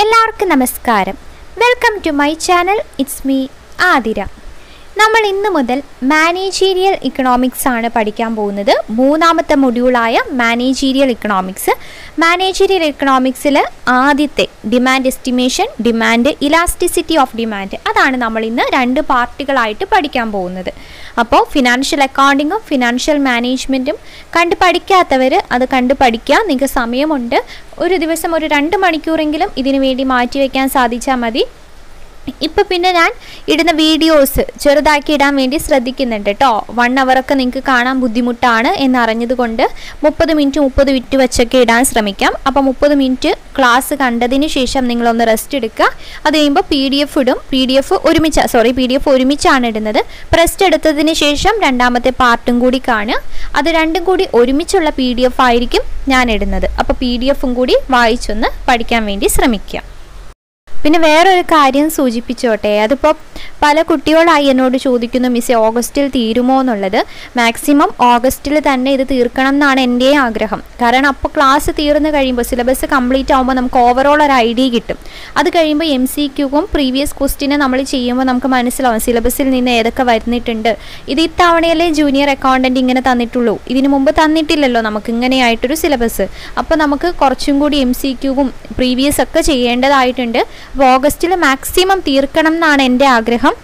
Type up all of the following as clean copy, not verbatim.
എല്ലാവർക്കും നമസ്കാരം. Welcome to my channel. It's me Athira. നമ്മൾ ഇന്ന് മുതൽ മാനേജീരിയൽ ഇക്കണോമിക്സ് ആണ് പഠിക്കാൻ പോകുന്നത്. മൂന്നാമത്തെ മൊഡ്യൂളായ മാനേജീരിയൽ ഇക്കണോമിക്സ്. മാനേജീരിയൽ ഇക്കണോമിക്സിൽ ആദ്യത്തെ demand estimation, demand elasticity of demand, അതാണ് നമ്മൾ ഇന്ന് രണ്ട് പാർട്ടുകളായിട്ട് പഠിക്കാൻ പോകുന്നത്. അപ്പോൾ ഫിനാൻഷ്യൽ അക്കൗണ്ടിങ്ങും ഫിനാൻഷ്യൽ മാനേജ്മെൻറ്റും കണ്ട് പഠിക്കാത്തവർ അത് കണ്ട് പഠിക്കുക. നിങ്ങൾക്ക് സമയമുണ്ട്, ഒരു ദിവസം ഒരു 2 മണിക്കൂറെങ്കിലും ഇതിനു വേണ്ടി മാറ്റിവെക്കാൻ സാധിച്ചാൽ മതി. ഇപ്പം പിന്നെ ഞാൻ ഇടുന്ന വീഡിയോസ് ചെറുതാക്കി ഇടാൻ വേണ്ടി ശ്രദ്ധിക്കുന്നുണ്ട് കേട്ടോ. 1 അവറൊക്കെ നിങ്ങൾക്ക് കാണാൻ ബുദ്ധിമുട്ടാണ് എന്നറിഞ്ഞതുകൊണ്ട് 30 മിനിറ്റ് വെച്ചൊക്കെ ഇടാൻ ശ്രമിക്കാം. അപ്പോൾ 30 മിനിറ്റ് ക്ലാസ് കണ്ടതിന് ശേഷം നിങ്ങളൊന്ന് റെസ്റ്റ് എടുക്കുക. അത് കഴിയുമ്പോൾ PDF ഇടും. PDF ഒരുമിച്ചാണ് ഇടുന്നത്. റെസ്റ്റ് എടുത്തതിന് ശേഷം രണ്ടാമത്തെ പാർട്ടും കൂടി കാണുക. അത് രണ്ടും കൂടി ഒരുമിച്ചുള്ള PDF ആയിരിക്കും ഞാൻ ഇടുന്നത്. അപ്പോൾ PDFും കൂടി വായിച്ചൊന്ന് പഠിക്കാൻ വേണ്ടി ശ്രമിക്കുക. പിന്നെ വേറൊരു കാര്യം സൂചിപ്പിച്ചോട്ടെ, അതിപ്പോൾ പല കുട്ടികളായി എന്നോട് ചോദിക്കുന്നു, മിസ്സേ ഓഗസ്റ്റിൽ തീരുമോ എന്നുള്ളത്. മാക്സിമം ഓഗസ്റ്റിൽ തന്നെ ഇത് തീർക്കണം എന്നാണ് എൻ്റെ ആഗ്രഹം. കാരണം അപ്പോൾ ക്ലാസ് തീർന്നു കഴിയുമ്പോൾ സിലബസ് കംപ്ലീറ്റ് ആകുമ്പോൾ നമുക്ക് ഓവറോൾ ഒരു ഐഡിയ കിട്ടും. അത് കഴിയുമ്പോൾ MCQവും പ്രീവിയസ് ക്വസ്റ്റിനെ നമ്മൾ ചെയ്യുമ്പോൾ നമുക്ക് മനസ്സിലാവും സിലബസിൽ നിന്ന് ഏതൊക്കെ വരുന്നിട്ടുണ്ട്. ഇത് ഇത്തവണയല്ലേ ജൂനിയർ അക്കൗണ്ടൻറ്റ് ഇങ്ങനെ തന്നിട്ടുള്ളൂ, ഇതിനു മുമ്പ് തന്നിട്ടില്ലല്ലോ നമുക്ക് ഇങ്ങനെയായിട്ടൊരു സിലബസ്. അപ്പോൾ നമുക്ക് കുറച്ചും കൂടി MCQവും പ്രീവിയസ് ഒക്കെ ചെയ്യേണ്ടതായിട്ടുണ്ട്. അപ്പോൾ ഓഗസ്റ്റിൽ മാക്സിമം തീർക്കണം എന്നാണ് എൻ്റെ ആഗ്രഹം.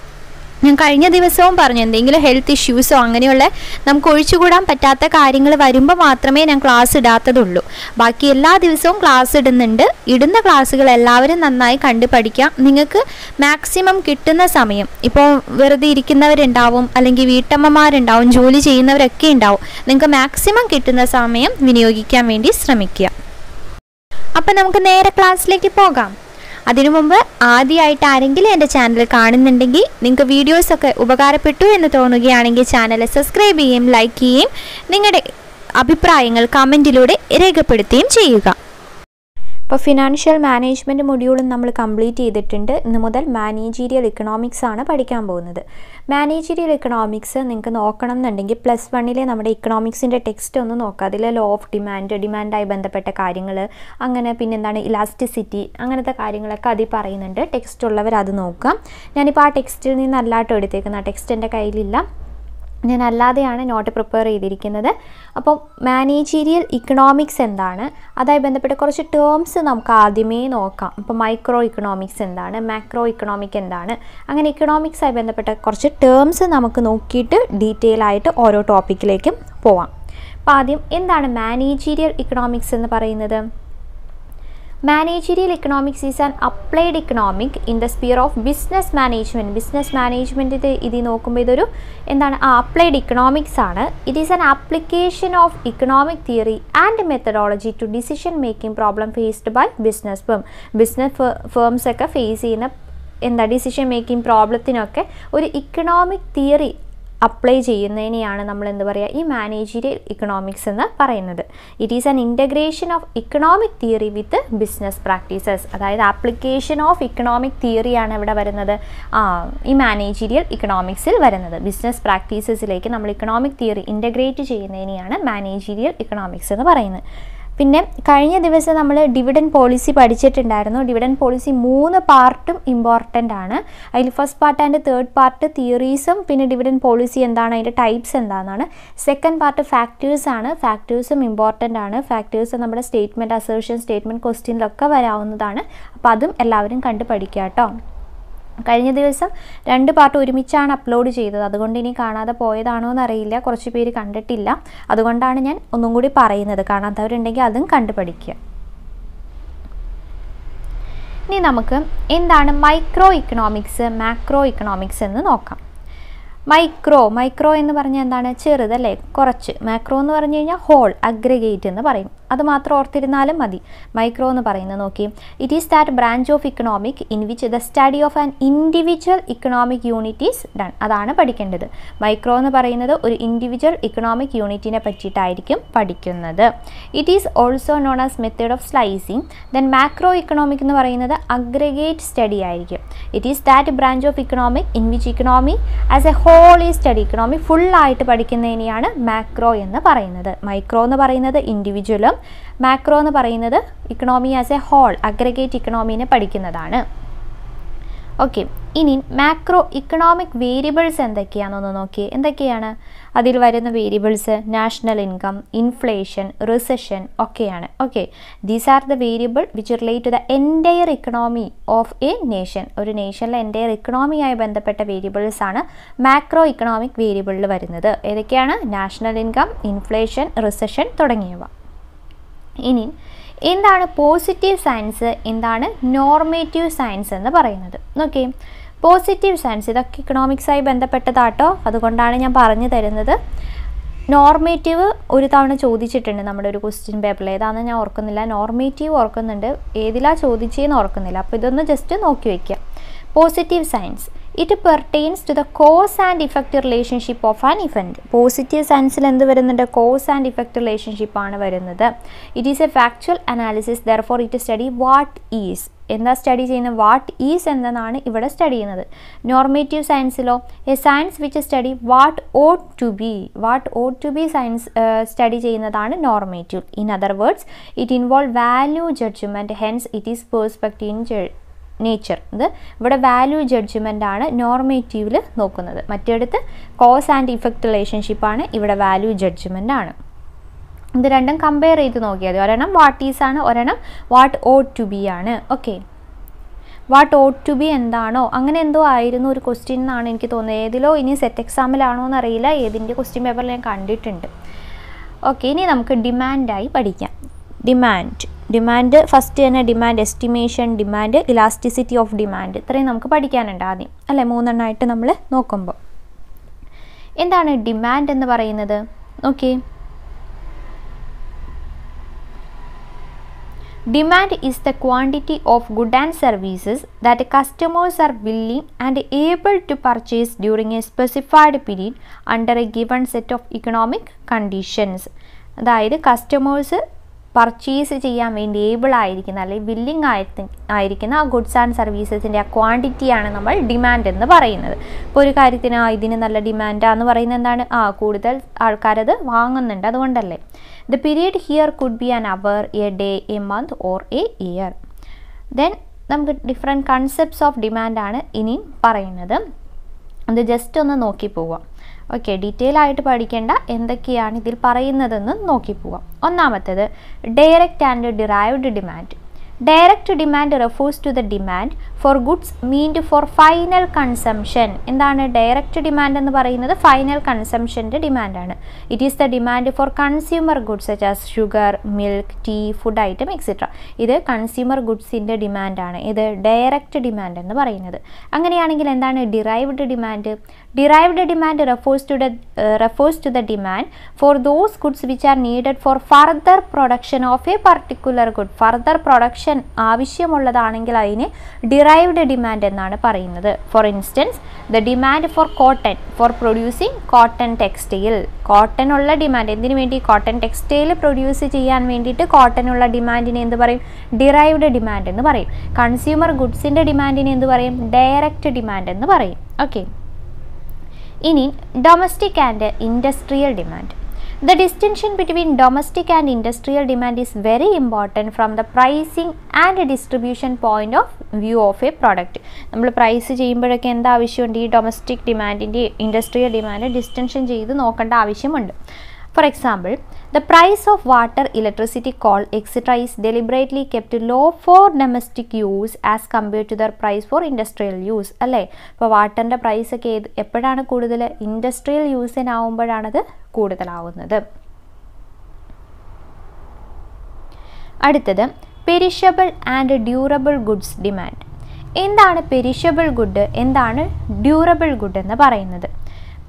ഞാൻ കഴിഞ്ഞ ദിവസവും പറഞ്ഞു, എന്തെങ്കിലും ഹെൽത്ത് ഇഷ്യൂസോ അങ്ങനെയുള്ള നമുക്ക് ഒഴിച്ചുകൂടാൻ പറ്റാത്ത കാര്യങ്ങൾ വരുമ്പോൾ മാത്രമേ ഞാൻ ക്ലാസ് ഇടാത്തതുള്ളൂ. ബാക്കി എല്ലാ ദിവസവും ക്ലാസ് ഇടുന്നുണ്ട്. ഇടുന്ന ക്ലാസ്സുകൾ എല്ലാവരും നന്നായി കണ്ടു പഠിക്കാം. നിങ്ങൾക്ക് മാക്സിമം കിട്ടുന്ന സമയം, ഇപ്പോൾ വെറുതെ ഇരിക്കുന്നവരുണ്ടാവും, അല്ലെങ്കിൽ വീട്ടമ്മമാരുണ്ടാവും, ജോലി ചെയ്യുന്നവരൊക്കെ ഉണ്ടാവും. നിങ്ങൾക്ക് മാക്സിമം കിട്ടുന്ന സമയം വിനിയോഗിക്കാൻ വേണ്ടി ശ്രമിക്കുക. അപ്പം നമുക്ക് നേരെ ക്ലാസ്സിലേക്ക് പോകാം. അതിനു മുമ്പ് ആദ്യമായിട്ട് ആരെങ്കിലും എൻ്റെ ചാനൽ കാണുന്നുണ്ടെങ്കിൽ, നിങ്ങൾക്ക് വീഡിയോസൊക്കെ ഉപകാരപ്പെട്ടു എന്ന് തോന്നുകയാണെങ്കിൽ ചാനൽ സബ്സ്ക്രൈബ് ചെയ്യുകയും ലൈക്ക് ചെയ്യുകയും നിങ്ങളുടെ അഭിപ്രായങ്ങൾ കമൻറ്റിലൂടെ രേഖപ്പെടുത്തുകയും ചെയ്യുക. ഇപ്പോൾ ഫിനാൻഷ്യൽ മാനേജ്മെൻറ്റ് മൊഡ്യൂളും നമ്മൾ കംപ്ലീറ്റ് ചെയ്തിട്ടുണ്ട്. ഇന്ന് മുതൽ മാനേജീരിയൽ ഇക്കണോമിക്സ് ആണ് പഠിക്കാൻ പോകുന്നത്. മാനേജീരിയൽ ഇക്കണോമിക്സ് നിങ്ങൾക്ക് നോക്കണം എന്നുണ്ടെങ്കിൽ +1 നമ്മുടെ ഇക്കണോമിക്സിൻ്റെ ടെക്സ്റ്റ് ഒന്ന് നോക്കുക. അതിൽ ലോ ഓഫ് ഡിമാൻഡായി ബന്ധപ്പെട്ട കാര്യങ്ങൾ, അങ്ങനെ പിന്നെന്താണ് ഇലാസ്റ്റിസിറ്റി, അങ്ങനത്തെ കാര്യങ്ങളൊക്കെ അതിൽ പറയുന്നുണ്ട്. ടെക്സ്റ്റ് ഉള്ളവർ അത് നോക്കാം. ഞാനിപ്പോൾ ആ ടെക്സ്റ്റിൽ നിന്നല്ലാട്ടോ എടുത്തേക്കുന്നത്. ആ ടെക്സ്റ്റ് എൻ്റെ കയ്യിലില്ല, ഞാൻ അല്ലാതെയാണ് നോട്ട് പ്രിപ്പയർ ചെയ്തിരിക്കുന്നത്. അപ്പോൾ മാനേജീരിയൽ ഇക്കണോമിക്സ് എന്താണ്, അതുമായി ബന്ധപ്പെട്ട കുറച്ച് ടേംസ് നമുക്ക് ആദ്യമേ നോക്കാം. ഇപ്പോൾ മൈക്രോ ഇക്കണോമിക്സ് എന്താണ്, മാക്രോ ഇക്കണോമിക് എന്താണ്, അങ്ങനെ ഇക്കണോമിക്സായി ബന്ധപ്പെട്ട കുറച്ച് ടേംസ് നമുക്ക് നോക്കിയിട്ട് ഡീറ്റെയിൽ ആയിട്ട് ഓരോ ടോപ്പിക്കിലേക്കും പോവാം. അപ്പോൾ ആദ്യം എന്താണ് മാനേജീരിയൽ ഇക്കണോമിക്സ് എന്ന് പറയുന്നത്? Managerial economics is an applied economic in the sphere of business management. Business മാനേജ്മെൻറ്റിൻ്റെ ഇതിൽ നോക്കുമ്പോൾ ഇതൊരു എന്താണ് അപ്ലൈഡ് ഇക്കണോമിക്സ് ആണ്. It is an application of economic theory and methodology to decision making problem faced by business firm. Business firms ഒക്കെ face ചെയ്യുന്ന decision making പ്രോബ്ലത്തിനൊക്കെ ഒരു ഇക്കണോമിക് തിയറി അപ്ലൈ ചെയ്യുന്നതിനെയാണ് നമ്മൾ എന്ത് പറയുക, ഈ മാനേജീരിയൽ ഇക്കണോമിക്സ് എന്ന് പറയുന്നത്. It is an integration of economic theory with business practices. അതായത് ആപ്ലിക്കേഷൻ ഓഫ് ഇക്കണോമിക് തിയറിയാണ് ഇവിടെ വരുന്നത്, ഈ മാനേജീരിയൽ ഇക്കണോമിക്സിൽ വരുന്നത്. ബിസിനസ് പ്രാക്ടീസസിലേക്ക് നമ്മൾ ഇക്കണോമിക് തിയറി ഇൻ്റഗ്രേറ്റ് ചെയ്യുന്നതിനെയാണ് മാനേജീരിയൽ ഇക്കണോമിക്സ് എന്ന് പറയുന്നത്. പിന്നെ കഴിഞ്ഞ ദിവസം നമ്മൾ ഡിവിഡൻഡ് പോളിസി പഠിച്ചിട്ടുണ്ടായിരുന്നു. ഡിവിഡൻഡ് പോളിസി 3 പാർട്ടും ഇമ്പോർട്ടൻ്റ് ആണ്. അതിൽ first part and third part തിയറീസും പിന്നെ ഡിവിഡൻഡ് പോളിസി എന്താണ്, അതിൻ്റെ ടൈപ്സ് എന്താണെന്നാണ്. സെക്കൻഡ് പാർട്ട് ഫാക്ടേഴ്സ് ആണ്. ഫാക്ടേഴ്സും ഇമ്പോർട്ടൻ്റ് ആണ്. ഫാക്ടേഴ്സ് നമ്മുടെ സ്റ്റേറ്റ്മെൻറ്റ്, അസേർഷൻ, സ്റ്റേറ്റ്മെൻറ്റ് ക്വസ്റ്റ്യനിലൊക്കെ വരാവുന്നതാണ്. അപ്പോൾ അതും എല്ലാവരും കണ്ട് പഠിക്കുക കേട്ടോ. കഴിഞ്ഞ ദിവസം 2 പാർട്ട് ഒരുമിച്ചാണ് അപ്ലോഡ് ചെയ്തത്. അതുകൊണ്ട് ഇനി കാണാതെ പോയതാണോ എന്നറിയില്ല, കുറച്ച് പേര് കണ്ടിട്ടില്ല. അതുകൊണ്ടാണ് ഞാൻ ഒന്നും കൂടി പറയുന്നത്. കാണാത്തവരുണ്ടെങ്കിൽ അതും കണ്ടു പഠിക്കുക. ഇനി നമുക്ക് എന്താണ് മൈക്രോ ഇക്കണോമിക്സ്, മാക്രോ ഇക്കണോമിക്സ് എന്ന് നോക്കാം. മൈക്രോ എന്ന് പറഞ്ഞാൽ എന്താണ്, ചെറുതല്ലേ, കുറച്ച്. മാക്രോ എന്ന് പറഞ്ഞു കഴിഞ്ഞാൽ ഹോൾ, അഗ്രഗേറ്റ് എന്ന് പറയും. അത് മാത്രം ഓർത്തിരുന്നാലും മതി. മൈക്രോ എന്ന് പറയുന്നത് നോക്കി, it is that branch of economic in which the study of an individual economic unit is done. അതാണ് പഠിക്കേണ്ടത്. മൈക്രോ എന്ന് പറയുന്നത് ഒരു ഇൻഡിവിജ്വൽ ഇക്കണോമിക് യൂണിറ്റിനെ പറ്റിയിട്ടായിരിക്കും പഠിക്കുന്നത്. It is also known as method of slicing. Then macro economic എന്ന് പറയുന്നത് അഗ്രഗേറ്റ് സ്റ്റഡി ആയിരിക്കും. It is that branch of economic in which economy as a whole is study. Economy ഫുള്ളായിട്ട് പഠിക്കുന്നതിനെയാണ് മാക്രോ എന്ന് പറയുന്നത്. മൈക്രോ എന്ന് പറയുന്നത് ഇൻഡിവിജ്വലും മാക്രോ എന്ന് പറയുന്നത് economy as a whole, aggregate ഇക്കണോമീനെ പഠിക്കുന്നതാണ്. ഓക്കെ, ഇനി മാക്രോ ഇക്കണോമിക് വേരിയബിൾസ് എന്തൊക്കെയാണെന്നൊന്ന് നോക്കിയേ. എന്തൊക്കെയാണ് അതിൽ വരുന്ന variables? National income, inflation, recession ഒക്കെയാണ്. Okay, these are the variable which relate to the entire economy of a nation. ഒരു നേഷനിലെ എൻറ്റയർ ഇക്കണോമിയായി ബന്ധപ്പെട്ട വേരിയബിൾസ് ആണ് മാക്രോ ഇക്കണോമിക് വേരിയബിളിൽ വരുന്നത്. ഏതൊക്കെയാണ്? നാഷണൽ ഇൻകം, ഇൻഫ്ലേഷൻ, റിസഷൻ തുടങ്ങിയവ. ഇനി എന്താണ് പോസിറ്റീവ് സയൻസ്, എന്താണ് നോർമേറ്റീവ് സയൻസ് എന്ന് പറയുന്നത്? ഓക്കെ, പോസിറ്റീവ് സയൻസ് ഇതൊക്കെ ഇക്കണോമിക്സായി ബന്ധപ്പെട്ടതാട്ടോ, അതുകൊണ്ടാണ് ഞാൻ പറഞ്ഞു തരുന്നത്. നോർമേറ്റീവ് ഒരു തവണ ചോദിച്ചിട്ടുണ്ട് നമ്മുടെ ഒരു ക്വസ്റ്റ്യൻ പേപ്പറിൽ, ഏതാണെന്ന് ഞാൻ ഓർക്കുന്നില്ല. നോർമേറ്റീവ് ഓർക്കുന്നുണ്ട്, ഏതിലാണ് ചോദിച്ചതെന്ന് ഓർക്കുന്നില്ല. അപ്പോൾ ഇതൊന്ന് ജസ്റ്റ് നോക്കി വയ്ക്കുക. Positive science, it pertains to the cause and effect relationship of an event. Positive സയൻസിൽ എന്ത് വരുന്നുണ്ട്? കോസ് ആൻഡ് ഇഫക്റ്റ് റിലേഷൻഷിപ്പാണ് വരുന്നത്. It is a factual analysis, therefore it study what is. എന്താ സ്റ്റഡി ചെയ്യുന്നത്? വാട്ട് ഈസ് എന്നതാണ് ഇവിടെ സ്റ്റഡി ചെയ്യുന്നത്. നോർമേറ്റീവ് സയൻസിലോ a science which study what ought to be. What ought to be science study ചെയ്യുന്നതാണ് normative. In other words it involve value judgement, hence it is perspective nature. ഇത് ഇവിടെ value judgement ആണ് നോർമേറ്റീവിൽ നോക്കുന്നത്. മറ്റേടത്ത് cos and effect റിലേഷൻഷിപ്പാണ്, ഇവിടെ value judgement ആണ്. ഇത് രണ്ടും compare ചെയ്ത് നോക്കിയാൽ ഒരെണ്ണം വാട്ട് ഈസ് ആണ്, ഒരെണ്ണം വാട്ട് ഓട്ട് ടു ബി ആണ്. Okay, what ought to be എന്താണോ അങ്ങനെ എന്തോ ആയിരുന്നു ഒരു ക്വസ്റ്റ്യൻ എന്നാണ് എനിക്ക് തോന്നുന്നത്. ഏതിലോ ഇനി സെറ്റ് എക്സാമിലാണോ എന്നറിയില്ല, ഏതിൻ്റെ ക്വസ്റ്റ്യൻ പേപ്പറിൽ ഞാൻ കണ്ടിട്ടുണ്ട്. ഓക്കെ, ഇനി നമുക്ക് ഡിമാൻഡായി പഠിക്കാം. ഡിമാൻഡ് ഫസ്റ്റ് തന്നെ demand estimation, demand elasticity of demand, ഇത്രയും നമുക്ക് പഠിക്കാനുണ്ട് ആദ്യം അല്ലേ, മൂന്നെണ്ണമായിട്ട് നമ്മൾ നോക്കുമ്പോൾ. എന്താണ് ഡിമാൻഡ് എന്ന് പറയുന്നത്? Okay, demand is the quantity of goods and services that customers are willing and able to purchase during a specified period under a given set of economic conditions. അതായത് കസ്റ്റമേഴ്സ് പർച്ചേസ് ചെയ്യാൻ വേണ്ടി able ആയിരിക്കുന്ന അല്ലെങ്കിൽ willing ആയിരിക്കുന്ന ആ goods and സർവീസസിൻ്റെ ആ ക്വാണ്ടിറ്റിയാണ് നമ്മൾ demand എന്ന് പറയുന്നത്. ഇപ്പോൾ ഒരു കാര്യത്തിന് ഇതിന് നല്ല ഡിമാൻഡാന്ന് പറയുന്നത് എന്താണ്? കൂടുതൽ ആൾക്കാരത് വാങ്ങുന്നുണ്ട്, അതുകൊണ്ടല്ലേ. The period here could be an hour, a day, a month or a year. Then നമുക്ക് ഡിഫറെൻറ്റ് കൺസെപ്റ്റ്സ് ഓഫ് ഡിമാൻഡ് ആണ് ഇനി പറയുന്നത്. അത് ജസ്റ്റ് ഒന്ന് നോക്കി പോവാം. ഓക്കെ, ഡീറ്റെയിൽ ആയിട്ട് പഠിക്കേണ്ട എന്തൊക്കെയാണ് ഇതിൽ പറയുന്നതെന്ന് നോക്കി പോവാം. ഒന്നാമത്തേത് direct and derived demand. Direct demand refers to the demand for goods meant for final consumption. എന്താണ് ഡയറക്റ്റ് ഡിമാൻഡ് എന്ന് പറയുന്നത്? ഫൈനൽ കൺസംഷൻ്റെ ഡിമാൻഡാണ്. It is the demand for consumer goods such as sugar, milk, tea, food item etcetera. ഇത് consumer ഗുഡ്സിൻ്റെ ഡിമാൻഡാണ്. ഇത് direct demand എന്ന് പറയുന്നത്. അങ്ങനെയാണെങ്കിൽ എന്താണ് derived demand? Derived demand refers to the demand for those goods which are needed for further production of a particular good. Further production ആവശ്യമുള്ളതാണെങ്കിൽ അതിനെ derived demand എന്നാണ് പറയുന്നത്. Four instance the demand four cotton four producing cotton textile. Cotton ഉള്ള demand എന്തിനു വേണ്ടി? Cotton textile produce ചെയ്യാൻ വേണ്ടിയിട്ട് cotton ഉള്ള ഡിമാൻഡിനെ എന്ത് പറയും? ഡിറൈവ്ഡ് ഡിമാൻഡ് എന്ന് പറയും. കൺസ്യൂമർ ഗുഡ്സിൻ്റെ ഡിമാൻഡിനെ എന്ത് പറയും? ഡയറക്റ്റ് ഡിമാൻഡ് എന്ന് പറയും. ഓക്കെ, ഇനി domestic and industrial demand. The distinction between domestic and industrial demand is very important from the pricing and distribution point of view of a product. നമ്മൾ price ചെയ്യുമ്പോഴൊക്കെ എന്താ ആവശ്യമുണ്ട്? ഈ ഡൊമസ്റ്റിക് ഡിമാൻഡിൻ്റെ ഇൻഡസ്ട്രിയൽ ഡിമാൻഡ് ഡിസ്റ്റിങ്ഷൻ ചെയ്ത് നോക്കേണ്ട ആവശ്യമുണ്ട്. For example, the price of water, electricity, coal, etc. is deliberately kept low for domestic use as compared to the price for industrial use. അല്ലേ? ഇപ്പോൾ വാട്ടറിൻ്റെ പ്രൈസൊക്കെ എപ്പോഴാണ് കൂടുതൽ? ഇൻഡസ്ട്രിയൽ യൂസിനാവുമ്പോഴാണത് കൂടുതലാവുന്നത്. അടുത്തത് perishable and durable goods demand. എന്താണ് പെരിഷബിൾ ഗുഡ്, എന്താണ് durable good എന്ന് പറയുന്നത്?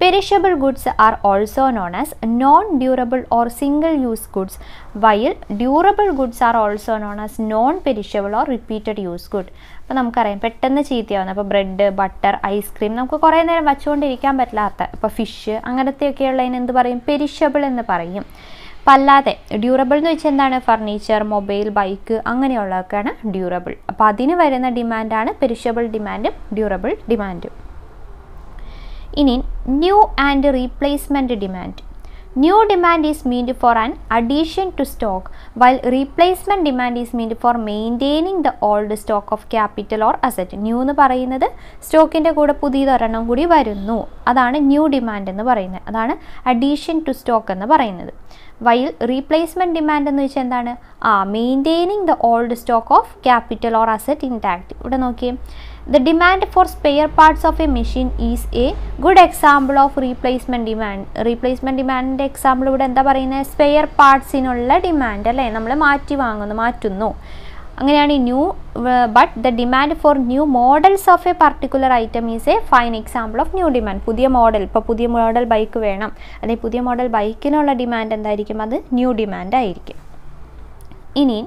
Perishable goods are also known as non-durable or single-use goods, while durable goods are also known as non-perishable or repeated-use good. അപ്പോൾ നമുക്കറിയാം പെട്ടെന്ന് ചീത്തയാവുന്ന, അപ്പോൾ bread, butter, ice cream നമുക്ക് കുറേ നേരം വച്ചുകൊണ്ടിരിക്കാൻ പറ്റില്ലാത്ത, ഇപ്പോൾ ഫിഷ് അങ്ങനത്തെയൊക്കെയുള്ളതിന് എന്ത് പറയും? പെരിഷബിൾ എന്ന് പറയും. അപ്പം അല്ലാതെ ഡ്യൂറബിൾ എന്ന് വെച്ചാൽ എന്താണ്? ഫർണിച്ചർ, മൊബൈൽ, ബൈക്ക് അങ്ങനെയുള്ളതൊക്കെയാണ് ഡ്യൂറബിൾ. അപ്പോൾ അതിന് വരുന്ന ഡിമാൻഡാണ് പെരിഷബിൾ ഡിമാൻഡും ഡ്യൂറബിൾ ഡിമാൻഡും. ഇനി new and replacement demand. New demand is meant for an addition to stock, while replacement demand is meant for maintaining the old stock of capital or asset. New എന്ന് പറയുന്നത് സ്റ്റോക്കിൻ്റെ കൂടെ പുതിയതൊരെണ്ണം കൂടി വരുന്നു, അതാണ് ന്യൂ ഡിമാൻഡ് എന്ന് പറയുന്നത്. അതാണ് അഡീഷൻ ടു സ്റ്റോക്ക് എന്ന് പറയുന്നത്. വൈൽ റീപ്ലേസ്മെൻറ്റ് ഡിമാൻഡ് എന്ന് വെച്ചാൽ എന്താണ്? Maintaining the old stock of capital or asset intact. ഇവിടെ നോക്കിയേ, the demand for spare parts of a machine is a good example of replacement demand. Replacement demand example ഇവിടെ എന്താ പറയുന്നത്? സ്പെയർ പാർട്സിനുള്ള ഡിമാൻഡ് അല്ലേ, നമ്മൾ മാറ്റുന്നു. അങ്ങനെയാണ് new. But the demand for new models of A particular item is A fine example of new demand. പുതിയ model, ഇപ്പോൾ പുതിയ മോഡൽ ബൈക്ക് വേണം, അല്ലെങ്കിൽ പുതിയ മോഡൽ ബൈക്കിനുള്ള ഡിമാൻഡ് എന്തായിരിക്കും? അത് ന്യൂ ഡിമാൻഡ് ആയിരിക്കും. ഇനി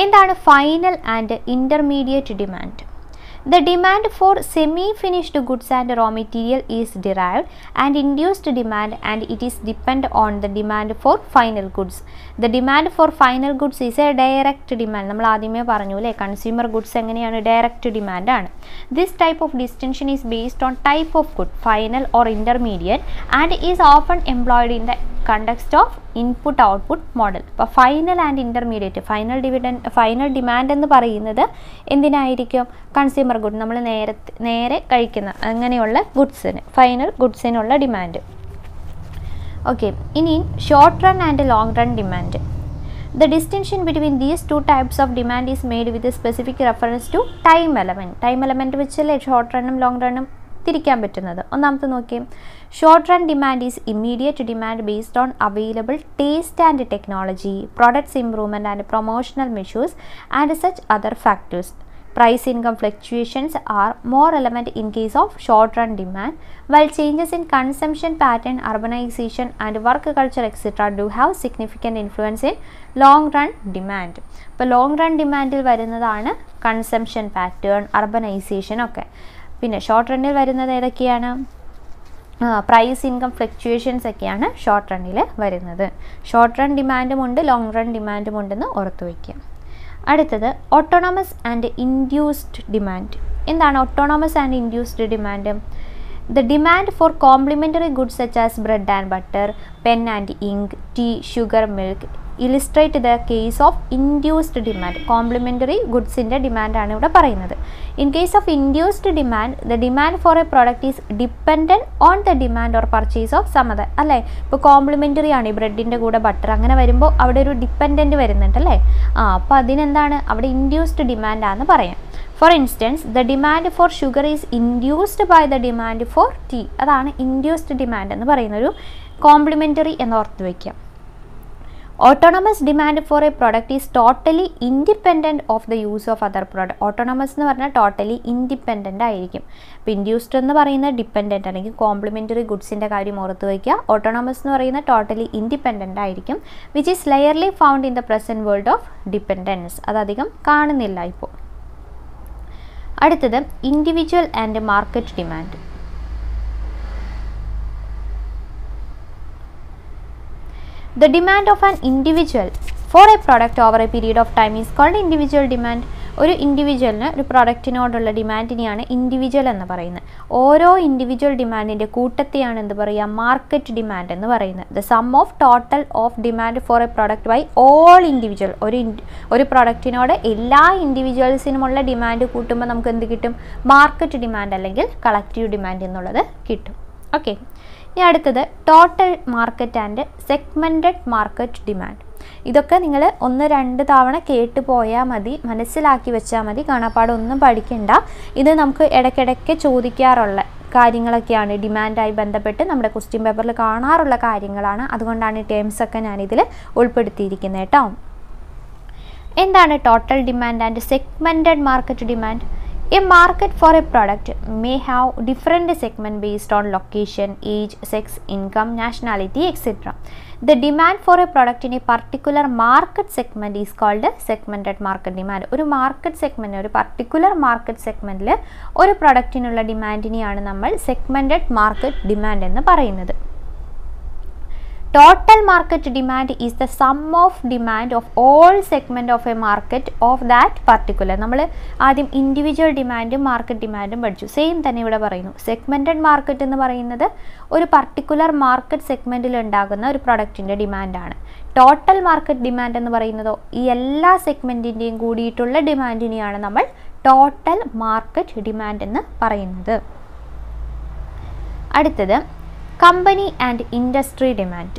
എന്താണ് final and intermediate demand? The demand for semi-finished goods and raw material is derived and induced demand, and it is depend on the demand for final goods. The demand for final goods is a direct demand. നമ്മൾ ആദ്യമേ പറഞ്ഞു അല്ലേ, consumer goods എങ്ങനെയാണ്? Direct demand ആണ്. This type of distinction is based on type of good, final or intermediate, and is often employed in the context of input output model. ഇപ്പോൾ final and intermediate, final demand എന്ന് പറയുന്നത് എന്തിനായിരിക്കും? Consumer good, നമ്മൾ നേരെ കഴിക്കുന്ന അങ്ങനെയുള്ള ഗുഡ്സിന്, final ഗുഡ്സിനുള്ള ഡിമാൻഡ്. ഓക്കെ, ഇനി short run and long run demand. The distinction between these two types of demand is made with a specific reference to time element. Time element വെച്ചല്ലേ ഷോർട്ട് റണ്ണും ലോങ് റണ്ണും തിരിക്കാൻ പറ്റുന്നത്. ഒന്നാമത്തെ നോക്കിയേ, short run demand is immediate demand based on available taste and technology, products improvement and promotional measures and such other factors. Price income fluctuations are more relevant in case of short run demand, while changes in consumption pattern, urbanization and work culture etc. do have significant influence in long run demand. ഇപ്പോൾ long run ഡിമാൻഡിൽ വരുന്നതാണ് consumption pattern, urbanisation ഒക്കെ. പിന്നെ short റണ്ണിൽ വരുന്നത് ഏതൊക്കെയാണ്? Price income fluctuations ഒക്കെയാണ് short റണ്ണിൽ വരുന്നത്. Short run ഡിമാൻഡും ഉണ്ട്, ലോങ് റൺ ഡിമാൻഡും ഉണ്ടെന്ന് ഓർത്തു വയ്ക്കുക. അടുത്തത് ഓട്ടോണമസ് ആൻഡ് ഇൻഡ്യൂസ്ഡ് ഡിമാൻഡ്. എന്താണ് autonomous and induced demand? The demand for complementary goods such as bread and butter, pen and ink, tea, sugar, milk illustrate the case of induced demand. Complementary ഗുഡ്സിൻ്റെ ഡിമാൻഡാണ് ഇവിടെ പറയുന്നത്. In case of induced demand, the demand for a product is dependent on the demand or purchase of some other. അല്ലേ, ഇപ്പോൾ complimentary ആണ് ഈ ബ്രെഡിൻ്റെ കൂടെ ബട്ടർ, അങ്ങനെ വരുമ്പോൾ അവിടെ ഒരു ഡിപ്പെൻഡൻറ്റ് വരുന്നുണ്ട് അല്ലേ. അപ്പോൾ അതിനെന്താണ് അവിടെ ഇൻഡ്യൂസ്ഡ് ഡിമാൻഡാണെന്ന് പറയാം. For instance, the demand for sugar is induced by the demand for tea. അതാണ് ഇൻഡ്യൂസ്ഡ് ഡിമാൻഡ് എന്ന് പറയുന്ന ഒരു കോംപ്ലിമെൻ്ററി എന്ന് ഓർത്ത് വയ്ക്കാം. Autonomous demand for a product is totally independent of the use of other product. Autonomous എന്ന് പറഞ്ഞാൽ totally independent ആയിരിക്കും. ഇപ്പോൾ ഇൻഡ്യൂസ്ഡ് എന്ന് പറയുന്നത് ഡിപ്പെൻഡൻറ്റ് അല്ലെങ്കിൽ കോംപ്ലിമെൻ്ററി ഗുഡ്സിൻ്റെ കാര്യം ഓർത്ത് വയ്ക്കുക. ഓട്ടോണമസ് എന്ന് പറയുന്നത് ടോട്ടലി ഇൻഡിപെൻഡൻ്റ് ആയിരിക്കും, which is rarely found in the present world of dependence. അതധികം കാണുന്നില്ല ഇപ്പോൾ. അടുത്തത് individual and market demand. The demand of an individual for a product over a period of time is called individual demand. ഒരു ഇൻഡിവിജ്വലിന് ഒരു പ്രൊഡക്റ്റിനോടുള്ള ഡിമാൻഡിനെയാണ് individual എന്ന് പറയുന്നത്. ഓരോ individual ഡിമാൻഡിൻ്റെ കൂട്ടത്തെയാണ് എന്ത് പറയുക? മാർക്കറ്റ് ഡിമാൻഡ് എന്ന് പറയുന്നത്. The sum of total of demand for a product by all individual. ഒരു പ്രൊഡക്റ്റിനോട് എല്ലാ ഇൻഡിവിജ്വൽസിനുമുള്ള ഡിമാൻഡ് കൂട്ടുമ്പോൾ നമുക്ക് എന്ത് കിട്ടും? മാർക്കറ്റ് ഡിമാൻഡ് അല്ലെങ്കിൽ കളക്റ്റീവ് ഡിമാൻഡ് എന്നുള്ളത് കിട്ടും. ഓക്കെ, ഇനി അടുത്തത് total market and segmented market demand. ഇതൊക്കെ നിങ്ങൾ 1-2 തവണ കേട്ട് പോയാൽ മതി, മനസ്സിലാക്കി വെച്ചാൽ മതി, കാണാപ്പാടൊന്നും പഠിക്കണ്ട. ഇത് നമുക്ക് ഇടയ്ക്കിടയ്ക്ക് ചോദിക്കാറുള്ള കാര്യങ്ങളൊക്കെയാണ്, ഡിമാൻഡായി ബന്ധപ്പെട്ട് നമ്മുടെ ക്വസ്റ്റ്യൻ പേപ്പറിൽ കാണാറുള്ള കാര്യങ്ങളാണ്. അതുകൊണ്ടാണ് ഈ ടേംസൊക്കെ ഞാനിതിൽ ഉൾപ്പെടുത്തിയിരിക്കുന്നത് കേട്ടോ. എന്താണ് total demand and segmented market demand? A market for a product may have different segments based on location, age, sex, income, nationality, etc. The demand for a product in a particular market segment is called segmented market demand. ഒരു market segment, ഒരു particular market സെഗ്മെൻറ്റിൽ ഒരു പ്രൊഡക്റ്റിനുള്ള ഡിമാൻഡിനെയാണ് നമ്മൾ segmented market demand എന്ന് പറയുന്നത്. Total market demand is the sum of demand of all segment of a market of that particular. നമ്മൾ ആദ്യം individual ഡിമാൻഡും market ഡിമാൻഡും പഠിച്ചു. സെയിം തന്നെ ഇവിടെ പറയുന്നു. സെഗ്മെൻറ്റഡ് മാർക്കറ്റ് എന്ന് പറയുന്നത് ഒരു പർട്ടിക്കുലർ മാർക്കറ്റ് സെഗ്മെൻറ്റിൽ ഉണ്ടാകുന്ന ഒരു പ്രൊഡക്റ്റിൻ്റെ ഡിമാൻഡാണ്. ടോട്ടൽ മാർക്കറ്റ് ഡിമാൻഡ് എന്ന് പറയുന്നതോ ഈ എല്ലാ സെഗ്മെൻറ്റിൻ്റെയും കൂടിയിട്ടുള്ള ഡിമാൻഡിനെയാണ് നമ്മൾ ടോട്ടൽ മാർക്കറ്റ് ഡിമാൻഡ് എന്ന് പറയുന്നത്. അടുത്തത് company and industry demand.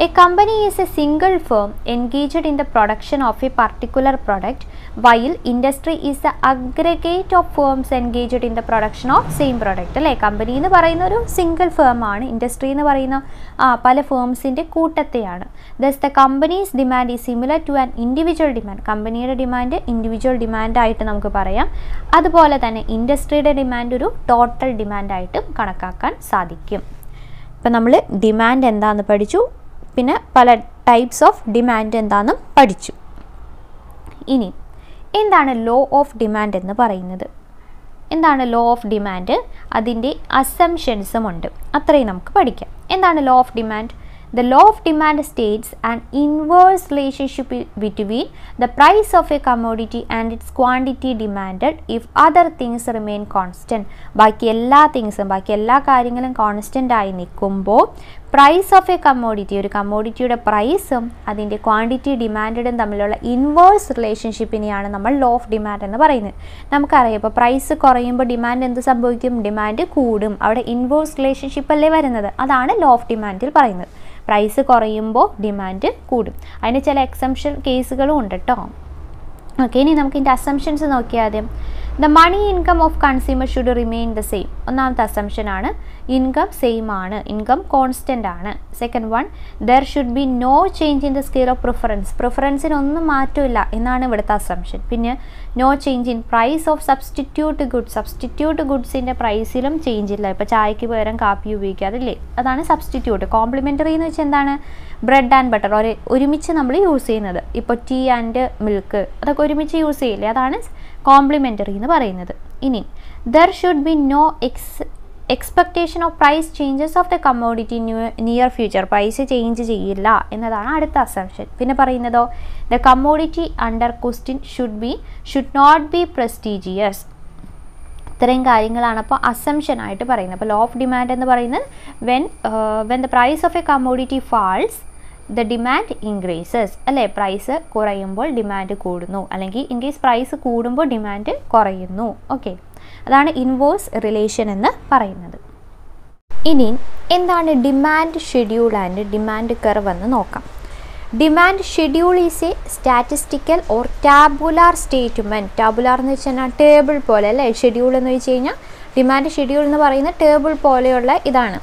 A company is a single firm engaged in the production of a particular product, while industry is the aggregate of firms engaged in the production of same product. അല്ലേ, company എന്ന് പറയുന്ന ഒരു single firm ആണ്, industry എന്ന് പറയുന്ന പല ഫേംസിൻ്റെ കൂട്ടത്തെയാണ്. Thus the company's demand is similar to an individual demand. കമ്പനിയുടെ demand individual ഡിമാൻഡായിട്ട് നമുക്ക് പറയാം. അതുപോലെ തന്നെ ഇൻഡസ്ട്രിയുടെ ഡിമാൻഡ് ഒരു ടോട്ടൽ ഡിമാൻഡായിട്ടും കണക്കാക്കാൻ സാധിക്കും. ഇപ്പം നമ്മൾ ഡിമാൻഡ് എന്താണെന്ന് പഠിച്ചു, പിന്നെ പല ടൈപ്സ് ഓഫ് ഡിമാൻഡ് എന്താണെന്നും പഠിച്ചു. ഇനി എന്താണ് ലോ ഓഫ് ഡിമാൻഡ് എന്ന് പറയുന്നത്? എന്താണ് ലോ ഓഫ് ഡിമാൻഡ്? അതിൻ്റെ അസംഷൻസും ഉണ്ട്, അത്രയും നമുക്ക് പഠിക്കാം. എന്താണ് law of demand? The law of demand states an inverse relationship between the price of a commodity and its quantity demanded if other things remain constant. ബാക്കി എല്ലാ കാര്യങ്ങളും കോൺസ്റ്റൻ്റ് ആയി നിൽക്കുമ്പോൾ പ്രൈസ് ഓഫ് എ കമ്മോഡിറ്റി, ഒരു കമ്മോഡിറ്റിയുടെ പ്രൈസും അതിൻ്റെ quantity ഡിമാൻഡും തമ്മിലുള്ള ഇൻവേഴ്സ് റിലേഷൻഷിപ്പിനെയാണ് നമ്മൾ ലോ ഓഫ് ഡിമാൻഡ് എന്ന് പറയുന്നത്. നമുക്കറിയാം, ഇപ്പോൾ പ്രൈസ് കുറയുമ്പോൾ ഡിമാൻഡ് എന്ത് സംഭവിക്കും? ഡിമാൻഡ് കൂടും. അവിടെ ഇൻവേഴ്സ് റിലേഷൻഷിപ്പ് അല്ലേ വരുന്നത്? അതാണ് ലോ ഓഫ് ഡിമാൻഡിൽ പറയുന്നത്. പ്രൈസ് കുറയുമ്പോൾ ഡിമാൻഡ് കൂടും. അതിന് ചില എക്സംഷൻ കേസുകളും ഉണ്ട് കേട്ടോ. ഓക്കെ, ഇനി നമുക്ക് ഇതിൻ്റെ അസംഷൻസ് നോക്കിയാൽ ആദ്യം the money income of consumer should remain the same. ഒന്നാമത്തെ അസംഷൻ ആണ് ഇൻകം സെയിം ആണ്, ഇൻകം കോൺസ്റ്റൻ്റ് ആണ്. Second one, there should be no change in the scale of പ്രിഫറൻസിനൊന്നും മാറ്റമില്ല എന്നാണ് ഇവിടുത്തെ അസംഷൻ. പിന്നെ no change in price of substitute ഗുഡ്സിൻ്റെ പ്രൈസിലും ചേഞ്ച് ഇല്ല. ഇപ്പോൾ ചായക്ക് പകരം കാപ്പി ഉപയോഗിക്കാറില്ലേ, അതാണ് സബ്സ്റ്റിറ്റ്യൂട്ട്. കോംപ്ലിമെൻ്ററി എന്ന് വെച്ചാൽ എന്താണ്? ബ്രെഡ് ആൻഡ് ബട്ടർ ഒരുമിച്ച് നമ്മൾ യൂസ് ചെയ്യുന്നത്. ഇപ്പോൾ ടീ ആൻഡ് മിൽക്ക് അതൊക്കെ ഒരുമിച്ച് യൂസ് ചെയ്യില്ലേ, അതാണ് കോംപ്ലിമെൻ്ററി എന്ന് പറയുന്നത്. ഇനി there should be no expectation of price changes of the commodity near future. Price change ചെയ്യില്ല എന്നതാണ് അടുത്ത അസംഷൻ. പിന്നെ പറയുന്നതോ the commodity under question should not be prestigious. ഇത്രയും കാര്യങ്ങളാണ് അപ്പോൾ അസംഷനായിട്ട് പറയുന്നത്. അപ്പോൾ ലോ ഓഫ് ഡിമാൻഡ് എന്ന് പറയുന്നത് when the price of a commodity falls the demand increases. അല്ലേ, പ്രൈസ് കുറയുമ്പോൾ ഡിമാൻഡ് കൂടുന്നു, അല്ലെങ്കിൽ ഇൻ കേസ് പ്രൈസ് കൂടുമ്പോൾ ഡിമാൻഡ് കുറയുന്നു. ഓക്കെ, അതാണ് ഇൻവേഴ്സ് റിലേഷൻ എന്ന് പറയുന്നത്. ഇനി എന്താണ് demand schedule and demand curve എന്ന് നോക്കാം. Demand schedule is a statistical or tabular statement. Tabular എന്ന് വെച്ചാൽ ടേബിൾ പോലെ അല്ലേ, ഷെഡ്യൂൾ എന്ന് വെച്ച് കഴിഞ്ഞാൽ ഡിമാൻഡ് ഷെഡ്യൂൾ എന്ന് പറയുന്ന ടേബിൾ പോലെയുള്ള ഇതാണ്.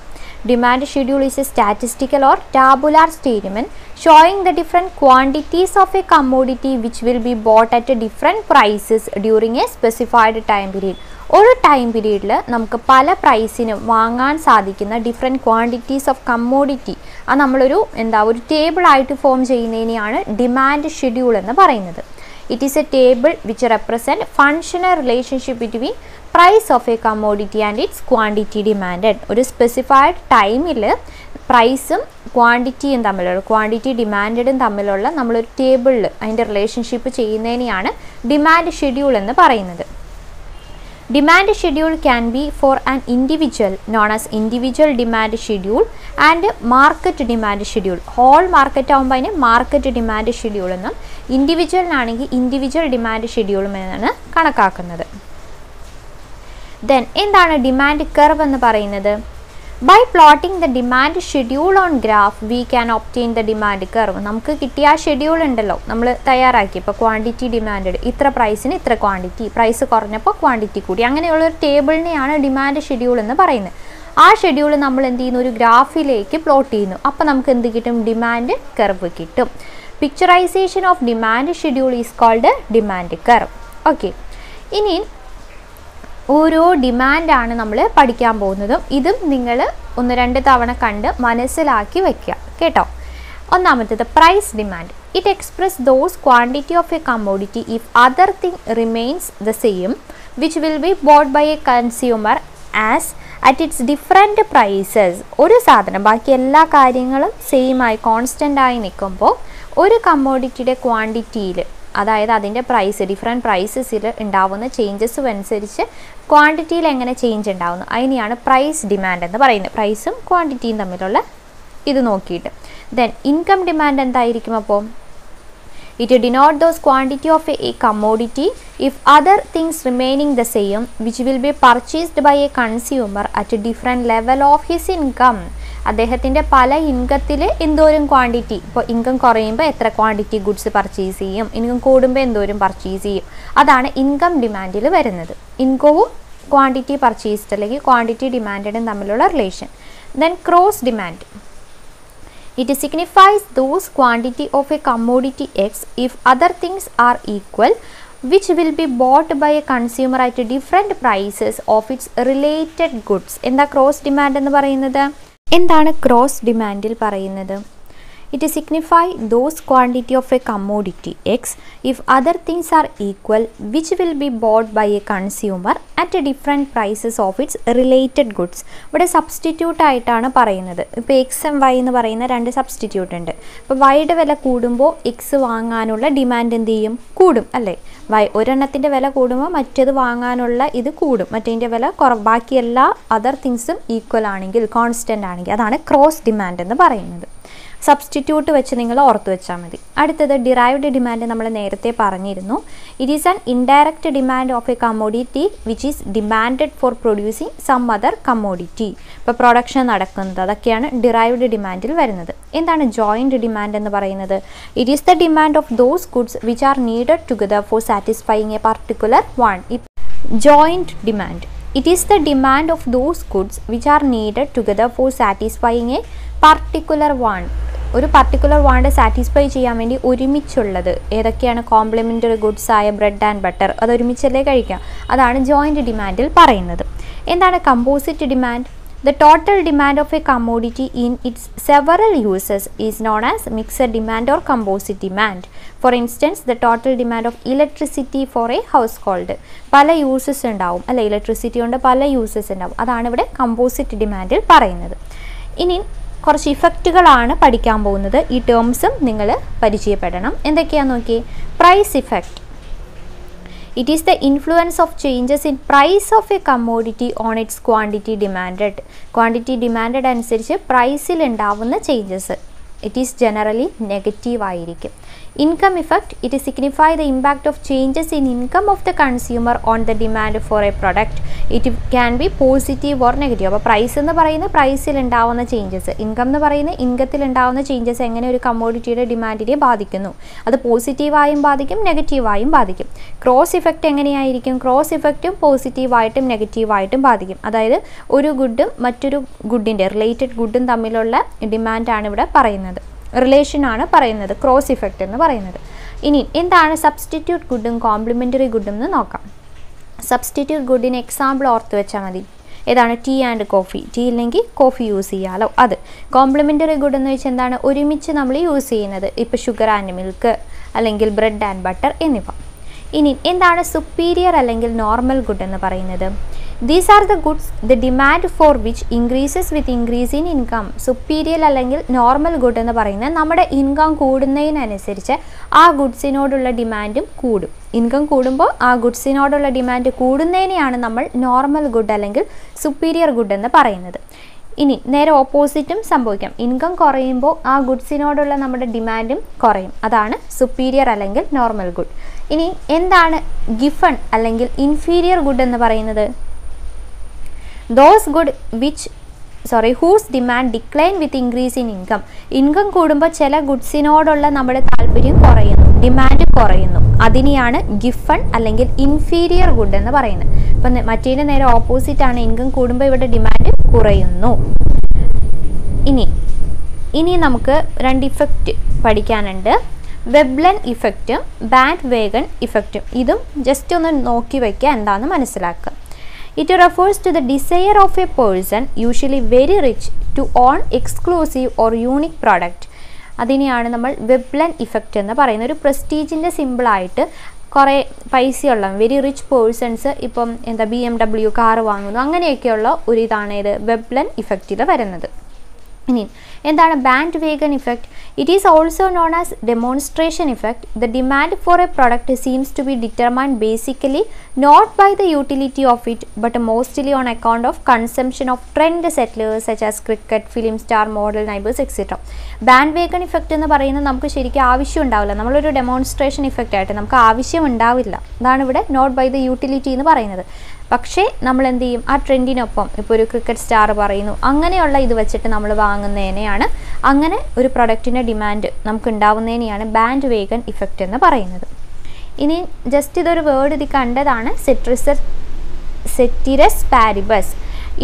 Demand schedule is a statistical or tabular statement showing the different quantities of a commodity which will be bought at different prices during a specified time period. ഒരു time പീരീഡിൽ നമുക്ക് പല പ്രൈസിന് വാങ്ങാൻ സാധിക്കുന്ന ഡിഫറെൻറ്റ് ക്വാണ്ടിറ്റീസ് ഓഫ് കമ്മോഡിറ്റി അത് നമ്മളൊരു ഒരു ടേബിളായിട്ട് ഫോം ചെയ്യുന്നതിനെയാണ് ഡിമാൻഡ് ഷെഡ്യൂൾ എന്ന് പറയുന്നത്. It is a table which represent functional relationship between price of a commodity and its quantity demanded. ഒരു സ്പെസിഫൈഡ് ടൈമിൽ പ്രൈസും ക്വാണ്ടിറ്റിയും തമ്മിലുള്ള ക്വാണ്ടിറ്റി ഡിമാൻഡും തമ്മിലുള്ള നമ്മളൊരു ടേബിളിൽ അതിൻ്റെ റിലേഷൻഷിപ്പ് ചെയ്യുന്നതിനെയാണ് ഡിമാൻഡ് ഷെഡ്യൂൾ എന്ന് പറയുന്നത്. Demand schedule can be for an individual known as individual demand schedule and market demand schedule. Whole market ആകുമ്പോൾ അതിന് മാർക്കറ്റ് ഡിമാൻഡ് ഷെഡ്യൂൾ എന്നും ഇൻഡിവിജ്വലിനാണെങ്കിൽ ഇൻഡിവിജ്വൽ ഡിമാൻഡ് ഷെഡ്യൂളും എന്നാണ് കണക്കാക്കുന്നത്. ദെൻ എന്താണ് ഡിമാൻഡ് കർവ് എന്ന് പറയുന്നത്? By plotting the demand schedule on graph we can obtain the demand curve. നമുക്ക് കിട്ടിയ ആ ഷെഡ്യൂൾ ഉണ്ടല്ലോ നമ്മൾ തയ്യാറാക്കി, ഇപ്പോൾ ക്വാണ്ടിറ്റി ഡിമാൻഡ് ഇത്ര പ്രൈസിന് ഇത്ര ക്വാണ്ടിറ്റി, പ്രൈസ് കുറഞ്ഞപ്പോൾ ക്വാണ്ടിറ്റി കൂടി, അങ്ങനെയുള്ളൊരു ടേബിളിനെയാണ് ഡിമാൻഡ് ഷെഡ്യൂൾ എന്ന് പറയുന്നത്. ആ ഷെഡ്യൂൾ നമ്മൾ എന്ത് ചെയ്യുന്നു, ഒരു ഗ്രാഫിലേക്ക് പ്ലോട്ട് ചെയ്യുന്നു. അപ്പോൾ നമുക്ക് എന്ത് കിട്ടും? ഡിമാൻഡ് കർവ് കിട്ടും. Picturisation of demand schedule is called demand curve. Okay, ഇനി ഓരോ ഡിമാൻഡാണ് നമ്മൾ പഠിക്കാൻ പോകുന്നതും ഇതും നിങ്ങൾ 1-2 തവണ കണ്ട് മനസ്സിലാക്കി വയ്ക്കുക കേട്ടോ. ഒന്നാമത്തേത് price demand. It express those quantity of a commodity if other thing remains the same which will be bought by a consumer as at its different prices. ഒരു സാധനം ബാക്കി എല്ലാ കാര്യങ്ങളും സെയിമായി കോൺസ്റ്റൻ്റായി നിൽക്കുമ്പോൾ ഒരു കമ്മോഡിറ്റിയുടെ ക്വാണ്ടിറ്റിയിൽ, അതായത് അതിൻ്റെ പ്രൈസ് ഡിഫറെൻറ്റ് പ്രൈസസിൽ ഉണ്ടാവുന്ന ചേഞ്ചസ് അനുസരിച്ച് ക്വാണ്ടിറ്റിയിൽ എങ്ങനെ ചേഞ്ച് ഉണ്ടാവുന്നു അതിനെയാണ് പ്രൈസ് ഡിമാൻഡ് എന്ന് പറയുന്നത്. പ്രൈസും ക്വാണ്ടിറ്റിയും തമ്മിലുള്ള ഇത് നോക്കിയിട്ട്. ദെൻ ഇൻകം ഡിമാൻഡ് എന്തായിരിക്കും? അപ്പോൾ it denote those quantity of a commodity if other things remaining the same which will be purchased by a consumer at a different level of his income. അദ്ദേഹത്തിൻ്റെ പല ഇൻകത്തിൽ എന്തോരം ക്വാണ്ടിറ്റി, ഇപ്പോൾ income കുറയുമ്പോൾ എത്ര quantity goods purchase ചെയ്യും, income കൂടുമ്പോൾ എന്തോരം purchase ചെയ്യും, അതാണ് ഇൻകം ഡിമാൻഡിൽ വരുന്നത്. ഇൻകവും ക്വാണ്ടിറ്റി പർച്ചേസ്ഡ് അല്ലെങ്കിൽ ക്വാണ്ടിറ്റി ഡിമാൻഡും തമ്മിലുള്ള relation. Then cross demand. It signifies those quantity of a commodity X if other things are equal which will be bought by a consumer at different prices of its related goods. എന്താ cross demand എന്ന് പറയുന്നത്? എന്താണ് cross ഡിമാൻഡിൽ പറയുന്നത്? It signifies those quantity of a commodity X if other things are equal which will be bought by a consumer at different prices of its related goods. ഇവിടെ substitute ആയിട്ടാണ് പറയുന്നത്. ഇപ്പോൾ X M Y എന്ന് പറയുന്ന രണ്ട് substitute ഉണ്ട്. ഇപ്പോൾ വൈയുടെ വില കൂടുമ്പോൾ എക്സ് വാങ്ങാനുള്ള ഡിമാൻഡ് എന്ത് ചെയ്യും? കൂടും അല്ലേ? വൈ ഒരെണ്ണത്തിൻ്റെ വില കൂടുമ്പോൾ മറ്റേത് വാങ്ങാനുള്ള ഇത് കൂടും, മറ്റേതിൻ്റെ വില ബാക്കി എല്ലാ അതർ തിങ്സും ഈക്വൽ ആണെങ്കിൽ, കോൺസ്റ്റൻ്റ് ആണെങ്കിൽ, അതാണ് ക്രോസ് ഡിമാൻഡ് എന്ന് പറയുന്നത്. സബ്സ്റ്റിറ്റ്യൂട്ട് വെച്ച് നിങ്ങൾ ഓർത്ത് വെച്ചാൽ മതി. അടുത്തത് ഡിറൈവ്ഡ് ഡിമാൻഡ് നമ്മൾ നേരത്തെ പറഞ്ഞിരുന്നു. It is an indirect demand of a commodity which is demanded for producing some other commodity. ഇപ്പോൾ പ്രൊഡക്ഷൻ നടക്കുന്നത്, അതൊക്കെയാണ് ഡിറൈവ്ഡ് ഡിമാൻഡിൽ വരുന്നത്. എന്താണ് ജോയിൻറ്റ് ഡിമാൻഡ് എന്ന് പറയുന്നത്? It is the demand of those goods which are needed together for satisfying A particular one. Joint demand. It is the demand of those goods which are needed together for satisfying a particular want. ഒരു particular want satisfy ചെയ്യാൻ വേണ്ടി ഒരുമിച്ചുള്ളത് ഏതൊക്കെയാണ്? Complimentary goods ആയ bread and butter, അത് ഒരുമിച്ചല്ലേ കഴിക്കാം, അതാണ് joint ഡിമാൻഡിൽ പറയുന്നത്. എന്താണ് composite demand? The total demand of a commodity in its several uses is known as mixed demand or composite demand. For instance, the total demand of electricity for a household. പല uses ഉണ്ടാവും അല്ലെ, electricity കൊണ്ട് പല uses ഉണ്ടാവും, അതാണ് ഇവിടെ composite ഡിമാൻഡിൽ പറയുന്നത്. ഇനി കുറച്ച് ഇഫക്റ്റുകളാണ് പഠിക്കാൻ പോകുന്നത്. ഈ ടേംസും നിങ്ങൾ പരിചയപ്പെടണം. എന്തൊക്കെയാണെന്ന് നോക്കി. Price effect. It is the influence of changes in price of a commodity on its quantity demanded. Quantity demanded അനുസരിച്ച് പ്രൈസിൽ ഉണ്ടാവുന്ന changes it is generally negative ആയിരിക്കും. Income effect. It signify the impact of changes in income of the consumer on the demand for a product. It can be positive or negative. അപ്പോൾ price എന്ന് പറയുന്ന പ്രൈസിൽ ഉണ്ടാവുന്ന changes, income എന്ന് പറയുന്ന ഇൻകത്തിൽ ഉണ്ടാവുന്ന changes എങ്ങനെ ഒരു കമ്മോഡിറ്റിയുടെ ഡിമാൻഡിനെ ബാധിക്കുന്നു, അത് പോസിറ്റീവായും ബാധിക്കും നെഗറ്റീവായും ബാധിക്കും. ക്രോസ് ഇഫക്റ്റ് എങ്ങനെയായിരിക്കും? ക്രോസ് ഇഫക്റ്റും പോസിറ്റീവായിട്ടും നെഗറ്റീവായിട്ടും ബാധിക്കും. അതായത് ഒരു ഗുഡും മറ്റൊരു ഗുഡിൻ്റെ റിലേറ്റഡ് ഗുഡും തമ്മിലുള്ള ഡിമാൻഡാണ് ഇവിടെ പറയുന്നത്, റിലേഷനാണ് പറയുന്നത് ക്രോസ് ഇഫക്റ്റ് എന്ന് പറയുന്നത്. ഇനി എന്താണ് സബ്സ്റ്റിറ്റ്യൂട്ട് ഗുഡും കോംപ്ലിമെൻ്ററി ഗുഡും എന്ന് നോക്കാം. സബ്സ്റ്റിറ്റ്യൂട്ട് ഗുഡിന് എക്സാമ്പിൾ ഓർത്ത് വെച്ചാൽ മതി. ഏതാണ്? Tea and coffee. ടീ ഇല്ലെങ്കിൽ കോഫി യൂസ് ചെയ്യാമല്ലോ, അത്. കോംപ്ലിമെൻ്ററി ഗുഡ് എന്ന് വെച്ചാൽ എന്താണ്? ഒരുമിച്ച് നമ്മൾ യൂസ് ചെയ്യുന്നത്, ഇപ്പോൾ ഷുഗർ ആൻഡ് മിൽക്ക് അല്ലെങ്കിൽ ബ്രെഡ് ആൻഡ് ബട്ടർ എന്നിവ. ഇനി എന്താണ് സുപ്പീരിയർ അല്ലെങ്കിൽ നോർമൽ ഗുഡ് എന്ന് പറയുന്നത്? These are the goods the demand for which increases with increase in income. Superior അല്ലെങ്കിൽ നോർമൽ ഗുഡ് എന്ന് പറയുന്നത് നമ്മുടെ ഇൻകം കൂടുന്നതിനനുസരിച്ച് ആ ഗുഡ്സിനോടുള്ള ഡിമാൻഡും കൂടും. ഇൻകം കൂടുമ്പോൾ ആ ഗുഡ്സിനോടുള്ള ഡിമാൻഡ് കൂടുന്നതിനെയാണ് നമ്മൾ നോർമൽ ഗുഡ് അല്ലെങ്കിൽ സുപ്പീരിയർ ഗുഡ് എന്ന് പറയുന്നത്. ഇനി നേരെ ഓപ്പോസിറ്റും സംഭവിക്കാം. ഇൻകം കുറയുമ്പോൾ ആ ഗുഡ്സിനോടുള്ള നമ്മുടെ ഡിമാൻഡും കുറയും, അതാണ് സുപ്പീരിയർ അല്ലെങ്കിൽ നോർമൽ ഗുഡ്. ഇനി എന്താണ് ഗിഫൺ അല്ലെങ്കിൽ ഇൻഫീരിയർ ഗുഡ് എന്ന് പറയുന്നത്? whose demand decline with increase in income. Income കൂടുമ്പോൾ ചില ഗുഡ്സിനോടുള്ള നമ്മുടെ താല്പര്യം കുറയുന്നു, ഡിമാൻഡ് കുറയുന്നു, അതിനെയാണ് ഗിഫൺ അല്ലെങ്കിൽ ഇൻഫീരിയർ ഗുഡ് എന്ന് പറയുന്നത്. അപ്പം മറ്റേതിന് നേരെ ഓപ്പോസിറ്റ് ആണ്, ഇൻകം കൂടുമ്പോൾ ഇവിടെ ഡിമാൻഡ് കുറയുന്നു. ഇനി നമുക്ക് രണ്ട് ഇഫക്റ്റ് പഠിക്കാനുണ്ട്. വെബ്ലൻ ഇഫക്റ്റും ബാൻഡ് വേഗൻ ഇഫക്റ്റും. ഇതും ജസ്റ്റ് ഒന്ന് നോക്കി വയ്ക്കുക, എന്താണെന്ന് മനസ്സിലാക്കുക. It refers to the desire of a person, usually very rich, to own exclusive or unique product. അതിനെയാണ് നമ്മൾ വെബ്ലൻ ഇഫക്റ്റ് എന്ന് പറയുന്നത്. ഒരു പ്രസ്റ്റീജിൻ്റെ സിമ്പിളായിട്ട് കുറേ പൈസയുള്ള വെരി റിച്ച് പേഴ്സൺസ് ഇപ്പം എന്താ BMW കാർ വാങ്ങുന്നു, അങ്ങനെയൊക്കെയുള്ള ഒരു ഇതാണ് ഇത് വെബ്ലൻ ഇഫക്റ്റിൽ വരുന്നത്. ഇനി എന്താണ് bandwagon effect? It is also known as demonstration effect. The demand for a product seems to be determined basically not by the utility of it but mostly on account of consumption of trend setters such as cricket, film star, model, neighbours etcetera. Bandwagon effect എന്ന് പറയുന്നത് നമുക്ക് ശരിക്കും ആവശ്യം ഉണ്ടാവില്ല. നമ്മളൊരു demonstration effect ആയിട്ട് നമുക്ക് ആവശ്യം ഉണ്ടാവില്ല. അതാണ് ഇവിടെ നോട്ട് ബൈ ദ യൂട്ടിലിറ്റി എന്ന് പറയുന്നത്. പക്ഷേ നമ്മൾ എന്ത് ചെയ്യും, ആ ട്രെൻഡിനൊപ്പം ഇപ്പോൾ ഒരു ക്രിക്കറ്റ് സ്റ്റാർ പറയുന്നു, അങ്ങനെയുള്ള ഇത് വെച്ചിട്ട് നമ്മൾ വാങ്ങുന്നതിനെയാണ്, അങ്ങനെ ഒരു പ്രൊഡക്റ്റിൻ്റെ ഡിമാൻഡ് നമുക്ക് ഉണ്ടാവുന്നതിനെയാണ് ബാൻഡ് വേഗൻ ഇഫക്റ്റ് എന്ന് പറയുന്നത്. ഇനി ജസ്റ്റ് ഇതൊരു വേർഡ് ഇത് കണ്ടതാണ്, ceteris paribus.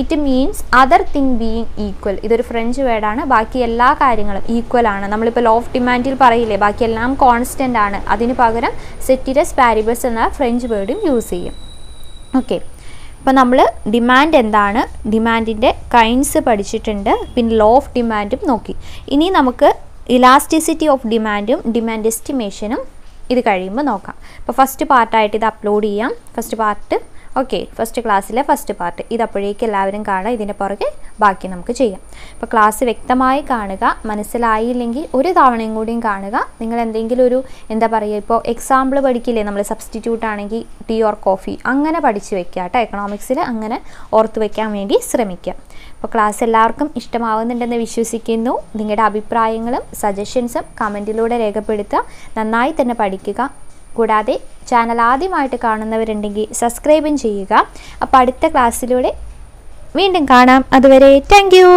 It means other thing being equal. ഇതൊരു ഫ്രഞ്ച് വേർഡാണ്. ബാക്കി എല്ലാ കാര്യങ്ങളും ഈക്വൽ ആണ്. നമ്മളിപ്പോൾ ലോ ഓഫ് ഡിമാൻഡിൽ പറയില്ലേ ബാക്കിയെല്ലാം കോൺസ്റ്റൻ്റ് ആണ്, അതിന് പകരം സെറ്റിറസ് പാരിബസ് എന്ന ഫ്രഞ്ച് വേർഡും യൂസ് ചെയ്യും. ഓക്കെ, അപ്പോൾ നമ്മൾ ഡിമാൻഡ് എന്താണ്, ഡിമാൻഡിൻ്റെ കൈൻഡ്സ് പഠിച്ചിട്ടുണ്ട്, പിന്നെ ലോ ഓഫ് ഡിമാൻഡും നോക്കി. ഇനി നമുക്ക് ഇലാസ്റ്റിസിറ്റി ഓഫ് ഡിമാൻഡും ഡിമാൻഡ് എസ്റ്റിമേഷനും ഇത് കഴിയുമ്പോൾ നോക്കാം. അപ്പോൾ ഫസ്റ്റ് പാർട്ടായിട്ട് ഇത് അപ്ലോഡ് ചെയ്യാം. ഫസ്റ്റ് പാർട്ട് ഓക്കെ, ഫസ്റ്റ് ക്ലാസ്സിലെ ഫസ്റ്റ് പാർട്ട് ഇത് അപ്പോഴേക്കും എല്ലാവരും കാണുക. ഇതിൻ്റെ പുറകെ ബാക്കി നമുക്ക് ചെയ്യാം. അപ്പോൾ ക്ലാസ് വ്യക്തമായി കാണുക. മനസ്സിലായില്ലെങ്കിൽ ഒരു തവണയും കൂടിയും കാണുക. നിങ്ങൾ എന്തെങ്കിലും ഒരു എന്താ പറയുക, ഇപ്പോൾ എക്സാമ്പിൾ പഠിക്കില്ലേ നമ്മൾ, സബ്സ്റ്റിറ്റ്യൂട്ട് ആണെങ്കിൽ ടീ ഓർ കോഫി, അങ്ങനെ പഠിച്ച് വെക്കുക കേട്ടോ. എക്കണോമിക്സിൽ അങ്ങനെ ഓർത്ത് വയ്ക്കാൻ വേണ്ടി ശ്രമിക്കുക. അപ്പോൾ ക്ലാസ് എല്ലാവർക്കും ഇഷ്ടമാവുന്നുണ്ടെന്ന് വിശ്വസിക്കുന്നു. നിങ്ങളുടെ അഭിപ്രായങ്ങളും സജഷൻസും കമൻറ്റിലൂടെ രേഖപ്പെടുത്തുക. നന്നായി തന്നെ പഠിക്കുക. കൂടാതെ ചാനൽ ആദ്യമായിട്ട് കാണുന്നവരുണ്ടെങ്കിൽ സബ്സ്ക്രൈബും ചെയ്യുക. അപ്പോൾ അടുത്ത ക്ലാസ്സിലൂടെ വീണ്ടും കാണാം. അതുവരെ താങ്ക് യു.